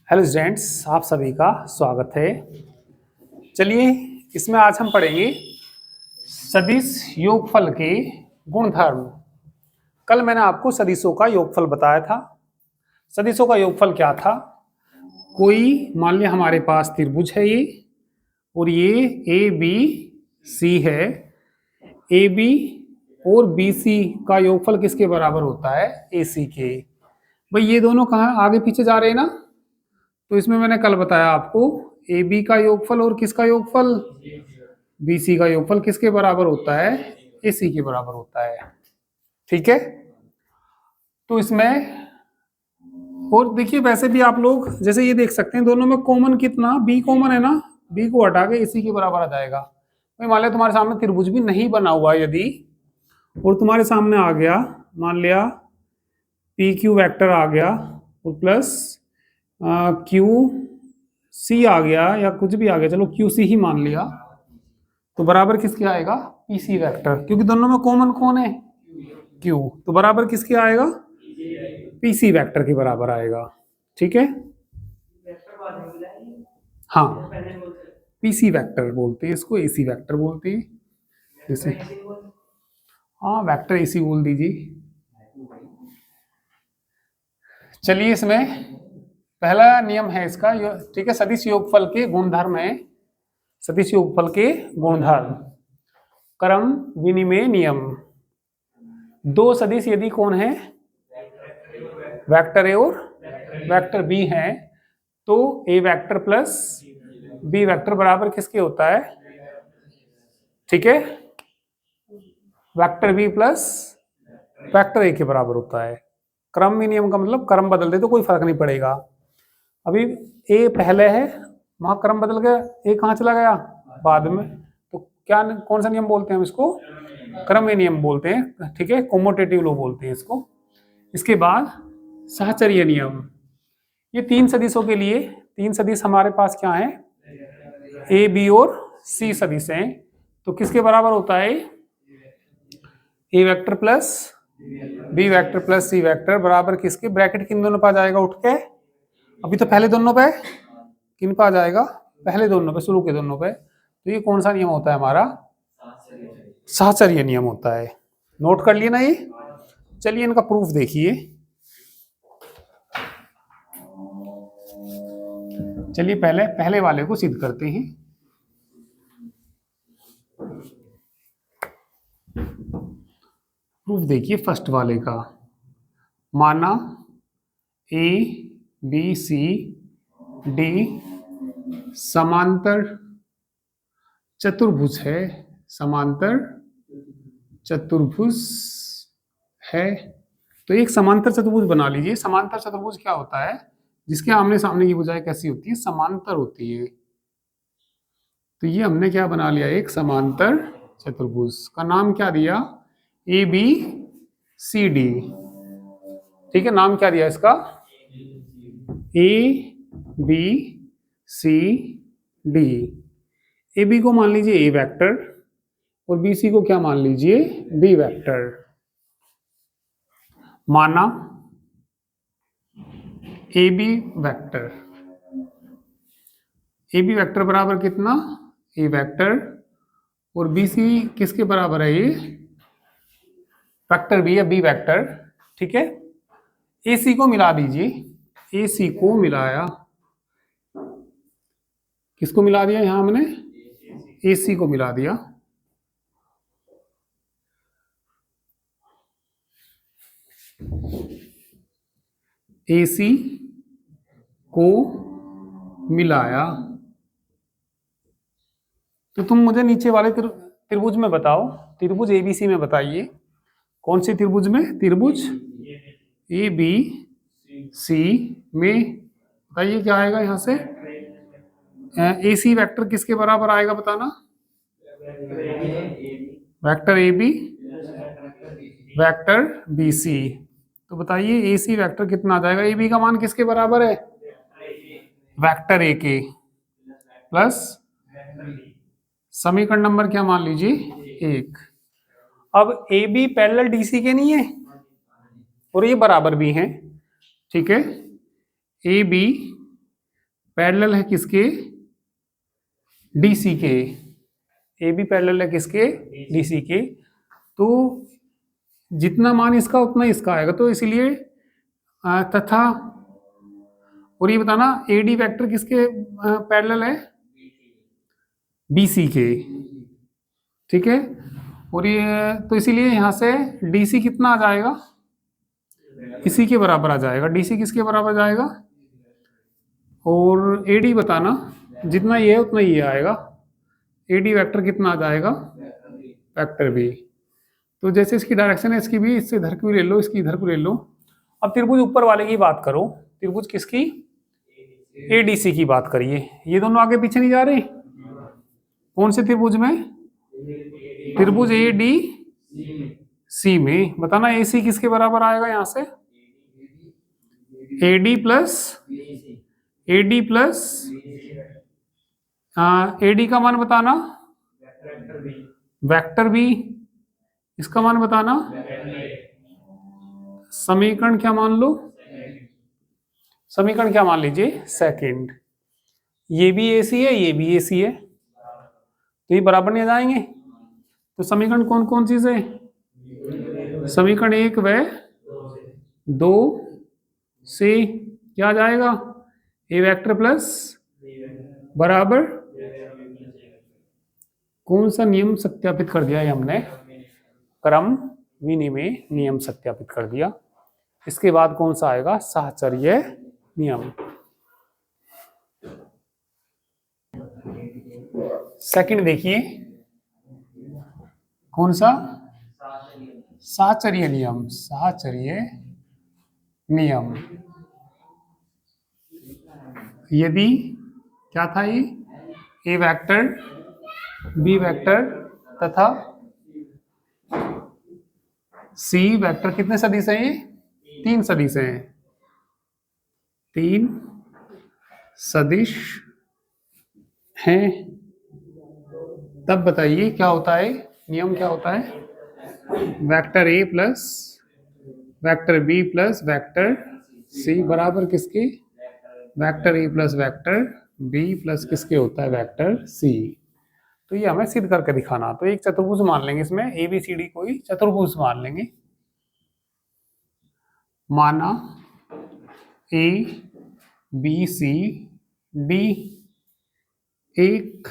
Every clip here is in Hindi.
हेलो स्टूडेंट्स, आप सभी का स्वागत है। चलिए, इसमें आज हम पढ़ेंगे सदिश योगफल के गुणधर्म। कल मैंने आपको सदिशों का योगफल बताया था। सदिशों का योगफल क्या था? कोई मान लिया हमारे पास त्रिभुज है ये, और ये ए बी सी है। ए बी और बी सी का योगफल किसके बराबर होता है? ए सी के। भाई ये दोनों कहाँ आगे पीछे जा रहे हैं ना, तो इसमें मैंने कल बताया आपको ए बी का योगफल और किसका योगफल? बी सी का योगफल किसके बराबर होता है? ए सी के बराबर होता है। ठीक है, तो इसमें और देखिए, वैसे भी आप लोग जैसे ये देख सकते हैं, दोनों में कॉमन कितना? बी कॉमन है ना, बी को हटा के ए सी के बराबर आ जाएगा। भाई मान लिया तुम्हारे सामने त्रिभुज भी नहीं बना हुआ यदि, और तुम्हारे सामने आ गया मान लिया पी क्यू वैक्टर आ गया और प्लस क्यू सी आ गया या कुछ भी आ गया, चलो क्यू सी ही मान लिया, तो बराबर किसके आएगा? पी सी वैक्टर, क्योंकि दोनों में कॉमन कौन है? क्यू। तो बराबर किसके आएगा? पी सी वैक्टर के बराबर आएगा। ठीक है, हाँ, पी सी वैक्टर बोलते हैं इसको, ए सी वैक्टर बोलते हैं जैसे। हाँ, वैक्टर ए सी बोल दीजिए। चलिए, इसमें पहला नियम है इसका, ठीक है, सदिश योगफल के गुणधर्म है। सदिश योगफल के गुणधर्म। क्रम विनिमय नियम। दो सदिश यदि कौन है? वेक्टर ए और वेक्टर बी है, तो A vector plus B vector बराबर किसके होता है? ठीक है, vector B plus vector A के बराबर होता है। क्रम विनियम का मतलब क्रम बदल दे तो कोई फर्क नहीं पड़ेगा। अभी ए पहले है, वहां क्रम बदल गया, ए कहाँ चला गया? बाद में। तो क्या कौन सा नियम बोलते हैं हम इसको? क्रम नियम बोलते हैं। ठीक है, कोमोटेटिव लॉ बोलते हैं इसको। इसके बाद साहचर्य नियम। ये तीन सदिशों के लिए, तीन सदिश हमारे पास क्या है? ए बी और सी सदिश हैं। तो किसके बराबर होता है? A vector plus B vector plus C vector बराबर किसके? ब्रैकेट किन दोनों पे आ जाएगा उठ के? अभी तो पहले दोनों पे, किन पे आ जाएगा? पहले दोनों पे, शुरू के दोनों पे। तो ये कौन सा नियम होता है हमारा? साहचर्य नियम होता है। नोट कर लिए ना ये? चलिए, इनका प्रूफ देखिए। चलिए, पहले पहले वाले को सिद्ध करते हैं। प्रूफ देखिए फर्स्ट वाले का। माना ए बी सी डी समांतर चतुर्भुज है, समांतर चतुर्भुज है। तो एक समांतर चतुर्भुज बना लीजिए। समांतर चतुर्भुज क्या होता है? जिसके आमने सामने की भुजाएं कैसी होती है? समांतर होती है। तो ये हमने क्या बना लिया? एक समांतर चतुर्भुज का नाम क्या दिया? A B C D. ठीक है, नाम क्या दिया इसका? A B C D. A B को मान लीजिए ए वेक्टर और बी सी को क्या मान लीजिए? B vector. माना A B vector, A B vector बराबर कितना? ए वेक्टर, और बी सी किसके बराबर है? ये वेक्टर बी या बी वेक्टर। ठीक है, ए सी को मिला दीजिए। ए सी को मिलाया, किसको मिला दिया यहां हमने? ए सी को मिला दिया। ए सी को मिलाया, तो तुम मुझे नीचे वाले त्रिभुज में बताओ। त्रिभुज एबीसी में बताइए, कौन सी त्रिभुज में? त्रिभुज ए बी सी में बताइए क्या आएगा यहां से? ए सी वेक्टर किसके बराबर आएगा बताना? Vector A B vector B C. तो बताइए ए सी वेक्टर कितना आ जाएगा? ए बी का मान किसके बराबर है? वेक्टर ए के प्लस समीकरण नंबर क्या मान लीजिए? एक। अब A B parallel D C के नहीं है और ये बराबर भी हैं। ठीक है, ए बी पैरेलल है किसके, डीसी के, ए बी पैरेलल है किसके, डीसी के। तो जितना मान इसका उतना इसका आएगा, तो इसीलिए तथा, और ये बताना एडी वेक्टर किसके पैरेलल है, बीसी के, ठीक है। और ये तो इसीलिए यहां से डीसी कितना आ जाएगा, इसी के बराबर आ जाएगा। डीसी किसके बराबर आ जाएगा, और एडी बताना, जितना ये है उतना ये आएगा। एडी वेक्टर कितना आ जाएगा, वेक्टर बी। तो जैसे इसकी डायरेक्शन है इसकी भी, इससे इधर को ले लो, इसकी इधर को ले लो। अब त्रिभुज ऊपर वाले की बात करो, त्रिभुज किसकी, एडीसी की बात करिए। ये दोनों आगे पीछे नहीं जा रहे, कौन से त्रिभुज में, त्रिभुज ए डी सी में। बताना एसी किसके बराबर आएगा, यहां से एडी प्लस एडी का मान बताना, वेक्टर बी, इसका मान बताना, समीकरण क्या मान लो, समीकरण क्या मान लीजिए, सेकंड। ये भी एसी है, ये भी एसी है, तो ये बराबर नहीं आ जाएंगे। तो समीकरण कौन कौन चीज है, समीकरण 1 व 2 से क्या आ जाएगा, ए वेक्टर प्लस बराबर, कौन सा नियम सत्यापित कर दिया है हमने, क्रम विनिमय नियम सत्यापित कर दिया। इसके बाद कौन सा आएगा, साहचर्य नियम। सेकंड देखिए, कौन सा, साहचर्य नियम, साहचर्य नियम। यदि क्या था ये, ए वेक्टर बी वेक्टर तथा सी वेक्टर कितने सदिश हैं, ये 3 सदिश हैं, 3 सदिश हैं। तब बताइए क्या होता है, नियम क्या होता है, vector A plus vector B plus vector C बराबर किसके, vector A plus vector B plus किसके होता है, वेक्टर सी। तो ये हमें सिद्ध करके दिखाना। तो एक चतुर्भुज मान लेंगे, इसमें ए बी सी डी कोई चतुर्भुज मान लेंगे। माना ए बी सी डी एक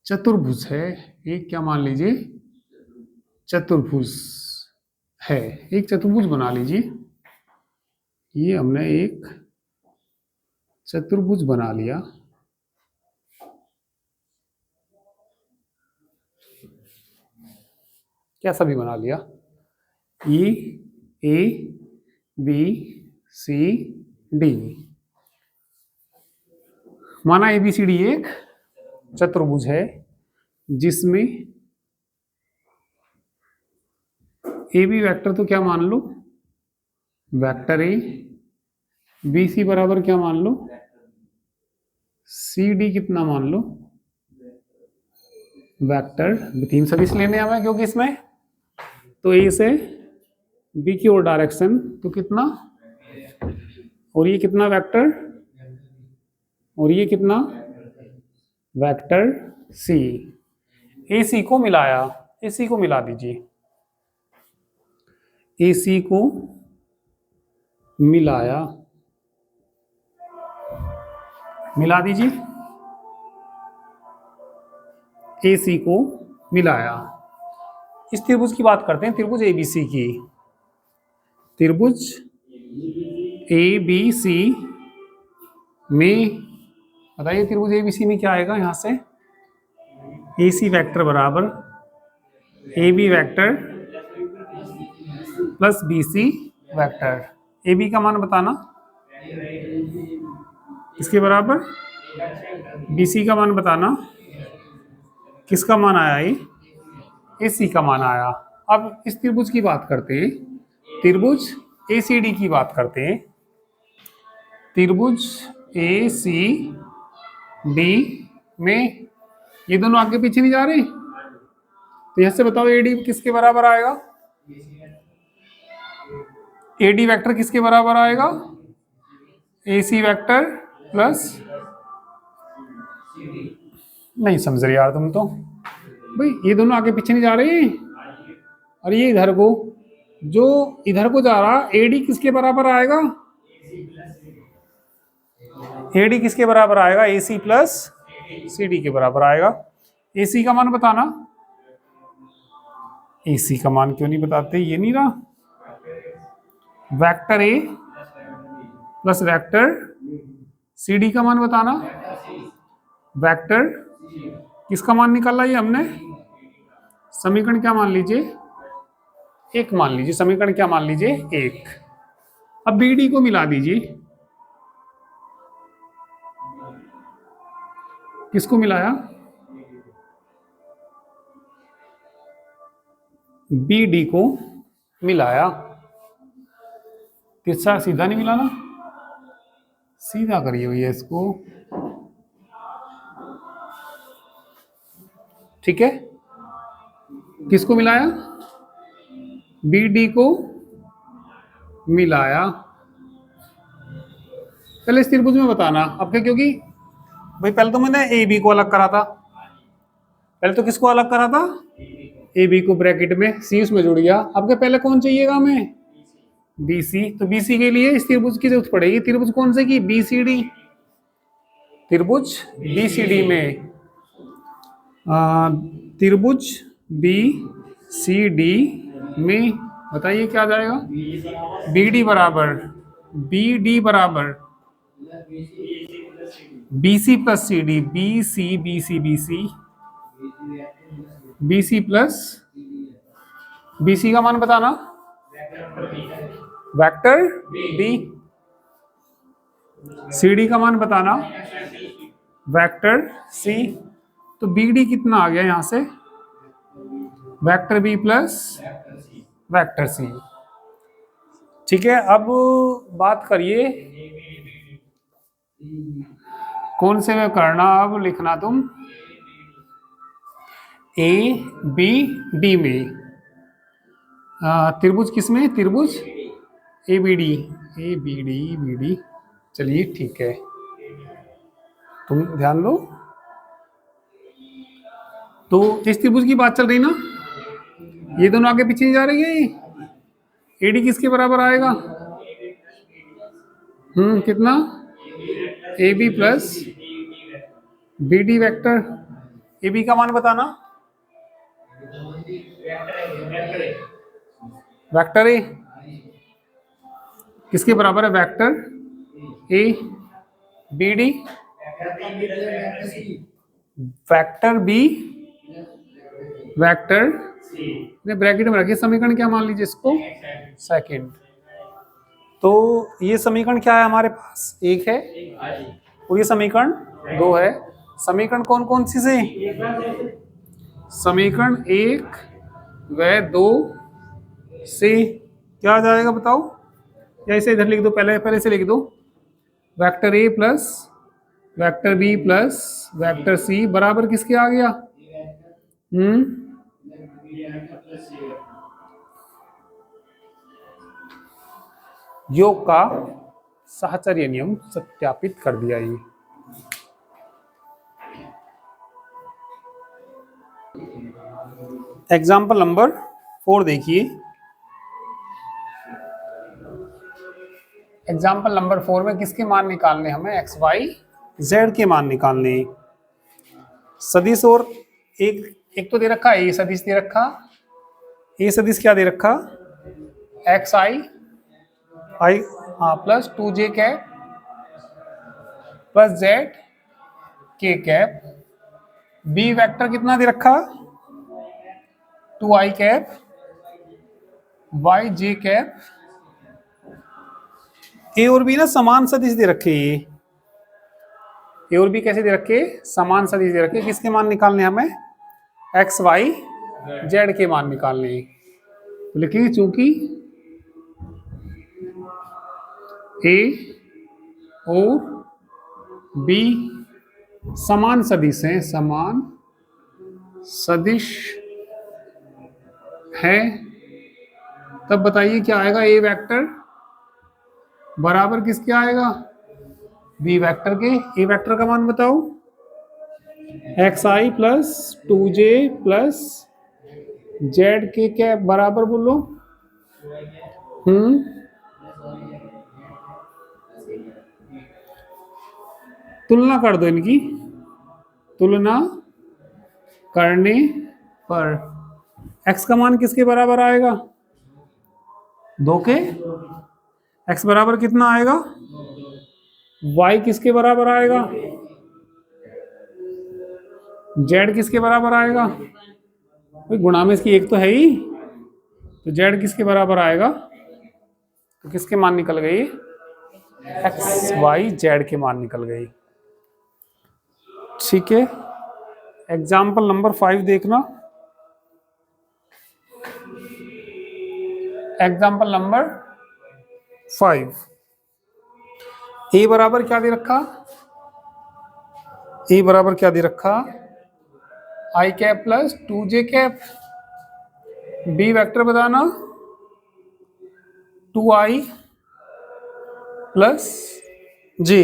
चतुर्भुज है, एक क्या मान लीजिए, चतुर्भुज है, एक चतुर्भुज बना लीजिए। ये हमने एक चतुर्भुज बना लिया। क्या सभी बना लिया, ये ए बी सी डी। माना ए बी सी डी एक चतुर्भुज है जिसमें ए बी वेक्टर तो क्या मान लो, वेक्टर ए, बी सी बराबर क्या मान लो, सी डी कितना मान लो, वेक्टर। 3 सदिश लेने हमें, क्योंकि इसमें तो ए से बी की ओर डायरेक्शन तो कितना, और ये कितना वेक्टर, और ये कितना वेक्टर सी। ए सी को मिलाया, ए सी को मिला दीजिए, ए सी को मिलाया, मिला दीजिए, ए सी को मिलाया। इस त्रिभुज की बात करते हैं, त्रिभुज एबीसी की। त्रिभुज एबीसी में बताइए, त्रिभुज एबीसी में क्या आएगा, यहां से ए सी वेक्टर बराबर A B vector plus B C vector. A B का मान बताना, इसके बराबर बी सी का मान बताना, किसका मान आया, ये ए सी का मान आया। अब इस त्रिभुज की बात करते हैं, त्रिभुज ए सी डी की बात करते हैं। त्रिभुज ए सी डी में ये दोनों आगे पीछे नहीं जा रहे, तो यहां से बताओ एडी किसके बराबर आएगा, एडी वेक्टर किसके बराबर आएगा, ए सी वेक्टर प्लस, नहीं समझ रहे यार तुम तो भाई, ये दोनों आगे पीछे नहीं जा रहे। और ये इधर को, जो इधर को जा रहा, एडी किसके बराबर आएगा? एडी किसके बराबर आएगा? एसी प्लस सीडी के बराबर आएगा। एसी का मान बताना। एसी का मान क्यों नहीं बताते? ये नहीं रहा, vector A plus vector CD का मान बताना। वेक्टर किसका मान निकाला ये हमने? समीकरण क्या मान लीजिए? एक मान लीजिए। समीकरण क्या मान लीजिए? एक। अब बीडी को मिला दीजिए। किसको मिलाया? बीडी को मिलाया। तिरछा सीधा नहीं मिलाना, सीधा करिए भैया इसको, ठीक है। किसको मिलाया? बीडी को मिलाया। पहले इस त्रिभुज में बताना आपके, क्योंकि भाई पहले तो मैंने ए बी को अलग करा था। पहले तो किसको अलग करा था? ए बी को ब्रैकेट में, सी उसमें जुड़ गया। आपके पहले कौन चाहिएगा हमें? B C. तो बी सी के लिए इस त्रिभुज की जरूरत पड़ेगी। त्रिभुज कौन से की? B C D. त्रिभुज बी सी डी में त्रिभुज बी सी डी में बताइए क्या आ जाएगा? बी डी बराबर, बी डी बराबर B C plus C D, B C B C B C B C plus, B C का मान बताना। Vector B. सी डी का मान बताना। Vector C. तो बी डी कितना आ गया यहां से? Vector B plus vector C. ठीक है। अब बात करिए कौन से में करना। अब लिखना तुम ए बी डी में, त्रिभुज किसमें? त्रिभुज A B D, A B D. चलिए ठीक है, तुम ध्यान दो। तो इस त्रिभुज की बात चल रही ना, ये दोनों आगे पीछे नहीं जा रही है। एडी किसके बराबर आएगा? कितना? A B plus B D vector. A B का मान बताना। वेक्टर ए किसके बराबर है? Vector A B D, vector B vector ने ब्रैकेट में रखिए। समीकरण क्या मान लीजिए इसको? सेकंड। तो ये समीकरण क्या है हमारे पास? एक है, और ये समीकरण दो है। समीकरण कौन कौन सी से? समीकरण एक व दो से क्या आ जाएगा बताओ? या इसे इधर लिख दो, पहले से लिख दो। Vector A plus vector B plus vector C बराबर किसके आ गया? योग का साहचर्य नियम सत्यापित कर दिया। ये एग्जाम्पल नंबर 4 देखिए। एग्जाम्पल नंबर 4 में किसके मान निकालने? हमें एक्स वाई जेड के मान निकालने। सदिश और एक तो दे रखा है, ए सदिश दे रखा। ए सदिश क्या दे रखा? X i plus 2j cap plus z k cap. B vector कितना दे रखा? 2i cap y j cap. A और बी ना समान सदिश दे रखे। ए और बी कैसे दे रखे? समान सदिश दे रखे। किसके मान निकालने हमें? एक्स वाई जेड के मान निकालने। तो लिखिए चूंकि ए और बी समान सदिश हैं, समान सदिश है, तब बताइए क्या आएगा? ए वेक्टर बराबर किसके आएगा? बी वेक्टर के ए वेक्टर का मान बताओ, x i plus 2j plus z k cap बराबर बोलो। तुलना कर दो इनकी, तुलना करने पर x का मान किसके बराबर आएगा, 2 के। x बराबर कितना आएगा, y किसके बराबर आएगा, z किसके बराबर आएगा, भाई गुणा में इसकी एक तो है ही, तो z किसके बराबर आएगा, तो किसके मान निकल गई, x y z के मान निकल गई। ठीक है, एग्जाम्पल नंबर 5 देखना। एग्जाम्पल नंबर 5, ए बराबर क्या दे रखा, ए बराबर क्या दे रखा, i cap plus 2j cap, B vector बताना 2i प्लस j।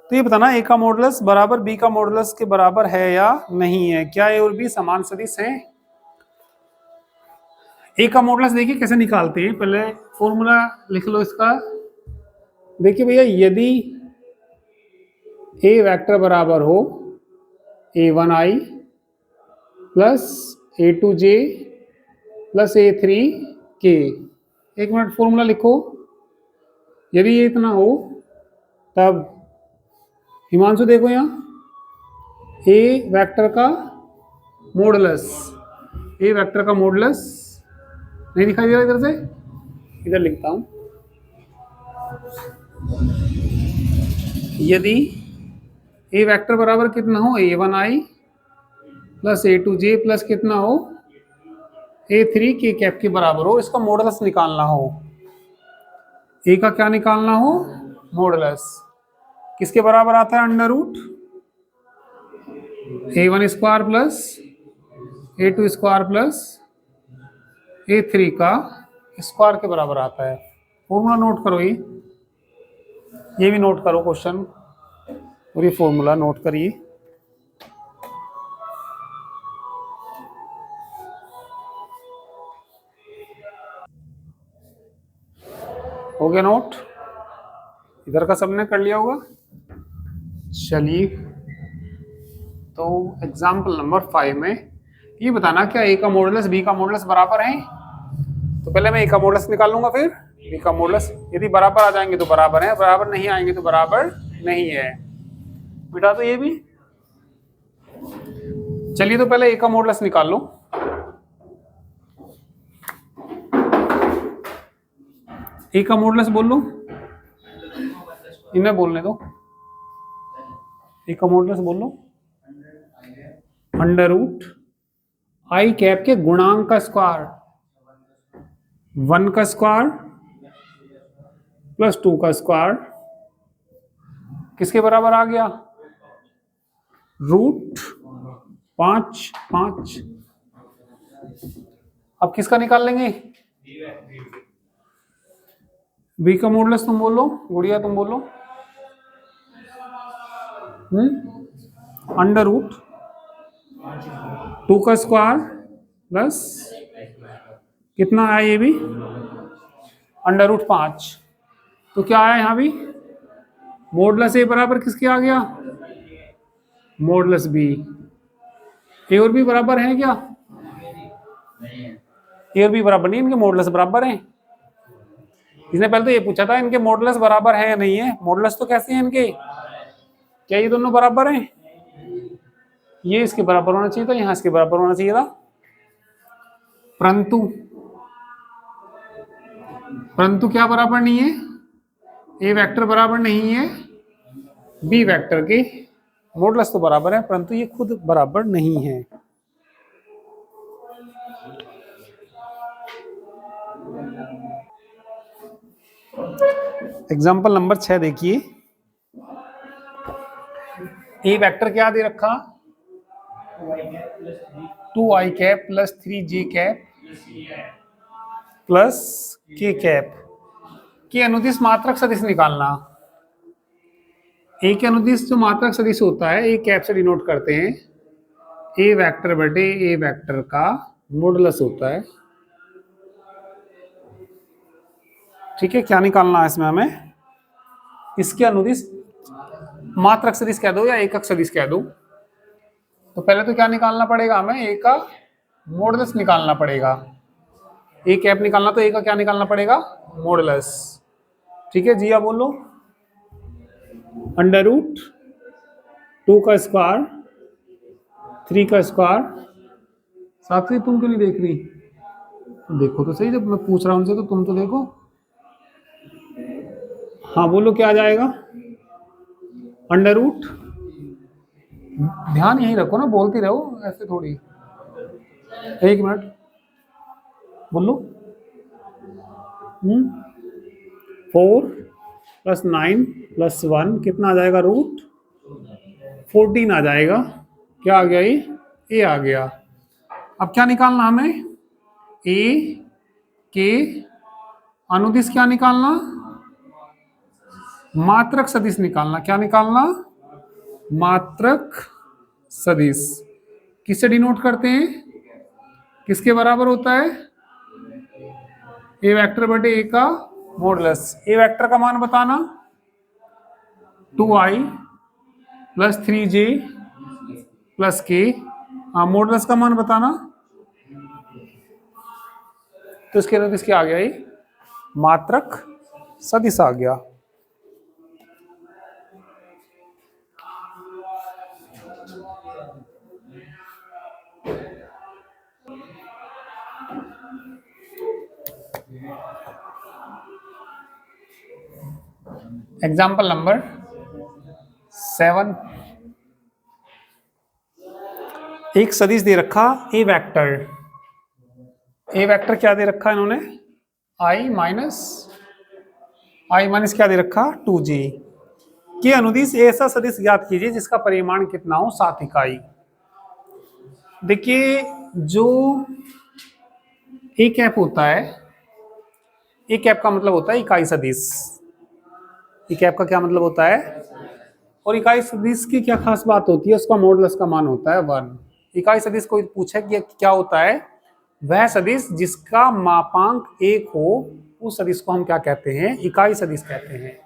तो ये बताना ए का मॉडुलस बराबर बी का मॉडुलस के बराबर है या नहीं है, क्या ए और बी समान सदिश हैं। ए का मॉडुलस देखिए कैसे निकालते हैं, पहले फॉर्मूला लिख लो इसका। देखिए भैया, यदि ए वेक्टर बराबर हो a1i plus a2j plus a3k, एक मिनट फॉर्मूला लिखो। यदि ये इतना हो तब हिमांशु देखो यहाँ ए वेक्टर का मॉडुलस, ए वेक्टर का मॉडुलस नहीं दिखाई दे रहा, इधर से इधर लिखता हूं। यदि ए वेक्टर बराबर कितना हो, a1i प्लस a2j प्लस कितना हो, a3k कैप के बराबर हो, इसका मॉडुलस निकालना हो, ए का क्या निकालना हो, मॉडुलस किसके बराबर आता है, under root a1 square plus a2 square plus a3 का स्क्वायर के बराबर आता है। फॉर्मूला नोट करो, ये भी नोट करो क्वेश्चन, और ये फॉर्मूला नोट करिए। हो गया नोट, इधर का सबने कर लिया होगा। चलिए, तो एग्जाम्पल नंबर 5 में ये बताना क्या ए का मॉडुलस बी का मॉडुलस बराबर है। तो पहले मैं ए का मॉडुलस निकाल लूंगा, फिर बी का मॉडुलस। यदि बराबर आ जाएंगे तो बराबर है, बराबर नहीं आएंगे तो बराबर नहीं है। बेटा तो ये भी चलिए, तो पहले ए का मॉडुलस निकाल लो। ए का मॉडुलस बोल लो, इन्हें बोलने दो। ए का मॉडुलस बोल लो, अंडर रूट आई कैप के गुणांक का स्क्वायर, 1 का स्क्वायर प्लस 2 का स्क्वायर किसके बराबर आ गया, रूट 5। अब किसका निकाल लेंगे, बी का मॉडुलस तुम बोलो, गुड़िया तुम बोलो। अंडर रूट 2 का स्क्वायर प्लस कितना आया, ये भी अंडर रूट 5। तो क्या आया यहाँ भी, मॉडुलस ए बराबर किसके आ गया, मॉडुलस बी। ए और बी बराबर है क्या, ए और बी बराबर नहीं, इनके मॉडुलस बराबर हैं। इसने पहले तो ये पूछा था इनके मॉडुलस बराबर है या नहीं है। मॉडुलस तो कैसे हैं इनके, क्या ये दोनों बराबर हैं, ये इसके बराबर होना चाहिए था, यहां इसके बराबर होना चाहिए था, परंतु क्या बराबर नहीं है, ए वेक्टर बराबर नहीं है बी वेक्टर के। मॉडुलस तो बराबर है परंतु ये खुद बराबर नहीं है। एग्जाम्पल नंबर 6 देखिए, ए वेक्टर क्या दे रखा, 2i cap plus 3j cap plus k cap की अनुदिश मात्रक सदिश निकालना। ए के अनुदिश जो मात्रक सदिश होता है ए कैप से डिनोट करते हैं, ए वेक्टर बटे ए वेक्टर का मॉडुलस होता है। ठीक है, क्या निकालना है इसमें हमें, इसके अनुदिश मात्रक सदिश कह दो या एकक सदिश कह दो। तो पहले तो क्या निकालना पड़ेगा हमें, ए का मॉडुलस निकालना पड़ेगा। ए कैप निकालना तो ए का क्या निकालना पड़ेगा, मॉडुलस। ठीक है जी, आप बोलो अंडर रूट 2 का स्क्वायर 3 का स्क्वायर। साक्षी तुम क्यों नहीं देख रही, देखो तो सही, जब मैं पूछ रहा हूं उनसे तो तुम तो देखो। हाँ बोलो क्या आ जाएगा, अंडर रूट, ध्यान यही रखो ना, बोलती रहो ऐसे थोड़ी। 1 मिनट बोलो। 4 + 9 + 1 कितना आ जाएगा, रूट 14 आ जाएगा। क्या आ गया, ये आ गया। अब क्या निकालना हमें, ए के अनुदिश क्या निकालना, मात्रक सदिश निकालना। क्या निकालना, मात्रक सदिश। किससे डिनोट करते हैं, किसके बराबर होता है, ए वेक्टर बटे ए का मॉडुलस। ए वेक्टर का मान बताना 2i + 3j + k। मॉडुलस का मान बताना, तो इसके अनुदिश क्या आ गया, ये मात्रक सदिश आ गया। एग्जाम्पल नंबर 7, एक सदिश दे रखा ए वेक्टर। ए वेक्टर क्या दे रखा इन्होंने, i माइनस क्या दे रखा, 2j के अनुदिश ऐसा सदिश ज्ञात कीजिए जिसका परिमाण कितना हो, 7 इकाई। देखिए जो ए कैप होता है, ए कैप का मतलब होता है इकाई सदिश। ई कैप का क्या मतलब होता है, और इकाई सदिश की क्या खास बात होती है, उसका मॉडुलस का मान होता है 1। इकाई सदिश कोई पूछे कि क्या होता है, वह सदिश जिसका मापांक 1 हो उस सदिश को हम क्या कहते हैं, इकाई सदिश कहते हैं।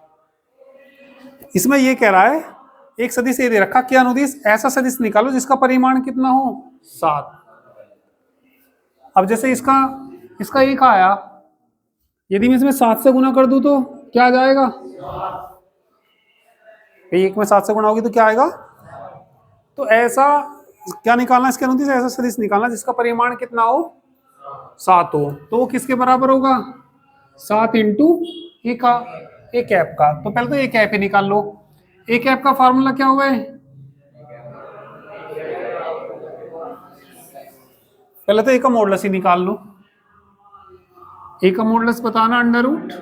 इसमें ये कह रहा है एक सदिश ये दे रखा, क्या अनुदिश ऐसा सदिश निकालो जिसका परिमाण कितना हो, 7। अब जैसे इसका 1 आया, यदि मैं इसमें 7 से गुना कर दूं तो क्या आ जाएगा, 1 में 7 से गुणा होगी तो क्या आएगा। तो ऐसा क्या निकालना, इसके अनुदिश ऐसा सदिश निकालना जिसका परिमाण कितना हो, 7 हो। तो वो किसके बराबर होगा, 7 इंटू ए का, ए कैप का। तो पहले तो ए कैप ही निकाल लो। ए कैप का फॉर्मूला क्या हुआ है, पहले तो ए का मॉडुलस ही निकाल लो। ए का मॉडुलस बताना अंडर रूट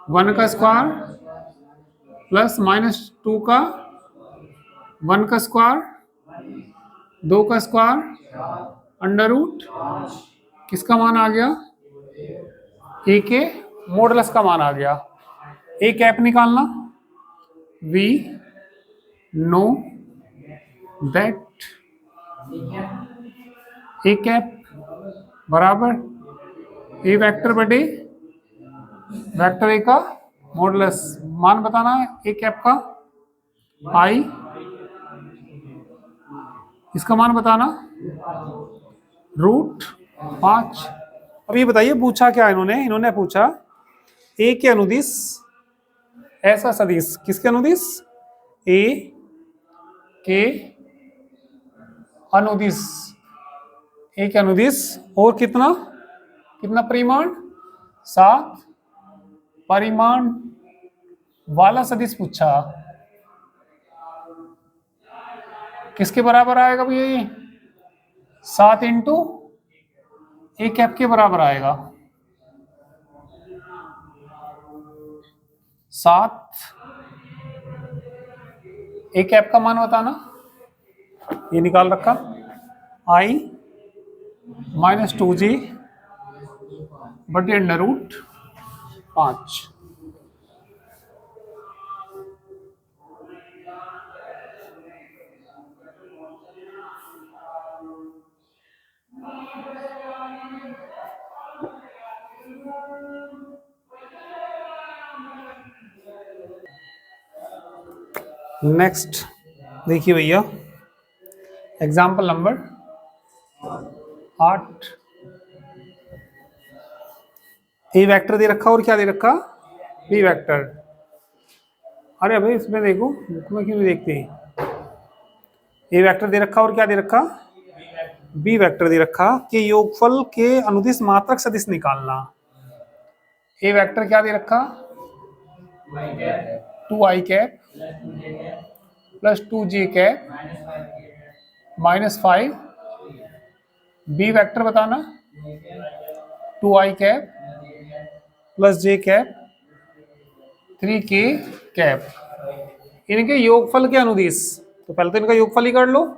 1 का स्क्वायर प्लस -2 का 1 का स्क्वायर 2 का स्क्वायर अंडर रूट किसका मान आ गया, ए के मॉडुलस का मान आ गया। ए कैप निकालना, we know that A cap बराबर ए वेक्टर बटे वेक्टर ए का मॉडुलस। मान बताना है ए कैप का, आई इसका मान बताना √5। अब ये बताइए पूछा क्या इन्होंने पूछा ए के अनुदिश ऐसा सदिश, किसके अनुदिश, ए के अनुदिश, ए के अनुदिश और कितना परिमाण, 7 परिमाण वाला सदिश पूछा। किसके बराबर आएगा भैया, ये 7 इंटू ए कैप के बराबर आएगा। 7 ए कैप का मान बताना, ये निकाल रखा, i -2j बटे अंडर रूट 5। नेक्स्ट देखिए भैया, एग्जाम्पल नंबर 8। ए वेक्टर दे रखा और क्या दे रखा, बी वेक्टर। अरे भाई इसमें देखो, बुक में क्यों नहीं देखते। ए वेक्टर दे रखा और क्या दे रखा, बी वेक्टर दे रखा कि योगफल के अनुदिश मात्रक सदिश निकालना। ए वेक्टर क्या दे रखा, 2i cap plus 2j cap -5। B vector बताना, 2i cap plus j cap 3k cap. इनके योगफल के अनुदिश, तो पहले तो इनका योगफल ही कर लो।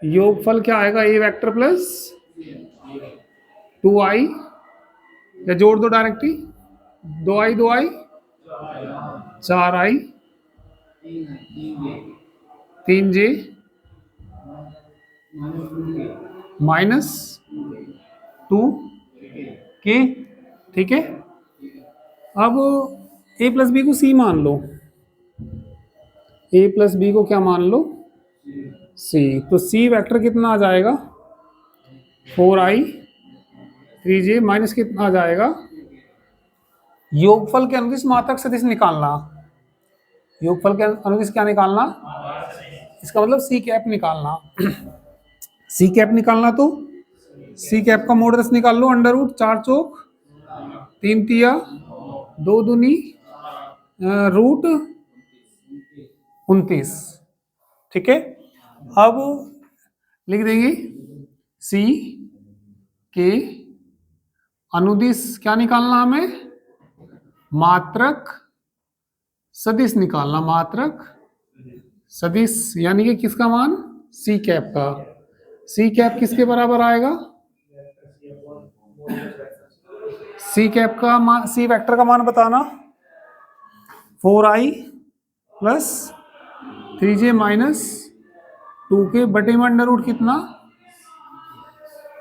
योगफल क्या आएगा, ए वेक्टर प्लस 2i, या जोड़ दो directly, 2i 2i 4i 3j -2k। ठीक है, अब a प्लस बी को c मान लो, a प्लस बी को क्या मान लो, c। तो c वेक्टर कितना आ जाएगा, 4i 3j माइनस कितना आ जाएगा, योगफल के अनुदिश मात्रक सदिश निकालना। योगफल के अनुदिश क्या निकालना, इसका मतलब सी कैप निकालना। सी कैप निकालना, तो सी कैप का मॉडुलस निकाल लो, अंडर रूट 4 चौक 3 तिया 2 दूनी रूट 29। ठीक है, अब लिख देंगे सी के अनुदिश क्या निकालना, हमें मात्रक सदिश निकालना। मात्रक सदिश यानी कि किसका मान, सी कैप का। सी कैप किसके बराबर आएगा, सी कैप का मान, सी वेक्टर का मान बताना, 4i plus 3j minus 2k बटे में अंडर रूट कितना।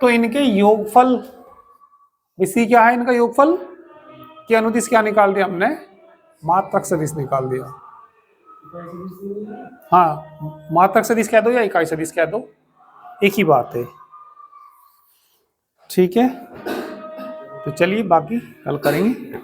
तो इनके योगफल, इसी क्या है इनका योगफल के अनुदिश क्या निकाल दिया हमने, मात्रक सदिश निकाल दिया। हाँ, मात्रक सदिश कह दो या इकाई सदिश कह दो, एक ही बात है। ठीक है, तो चलिए बाकी कल करेंगे।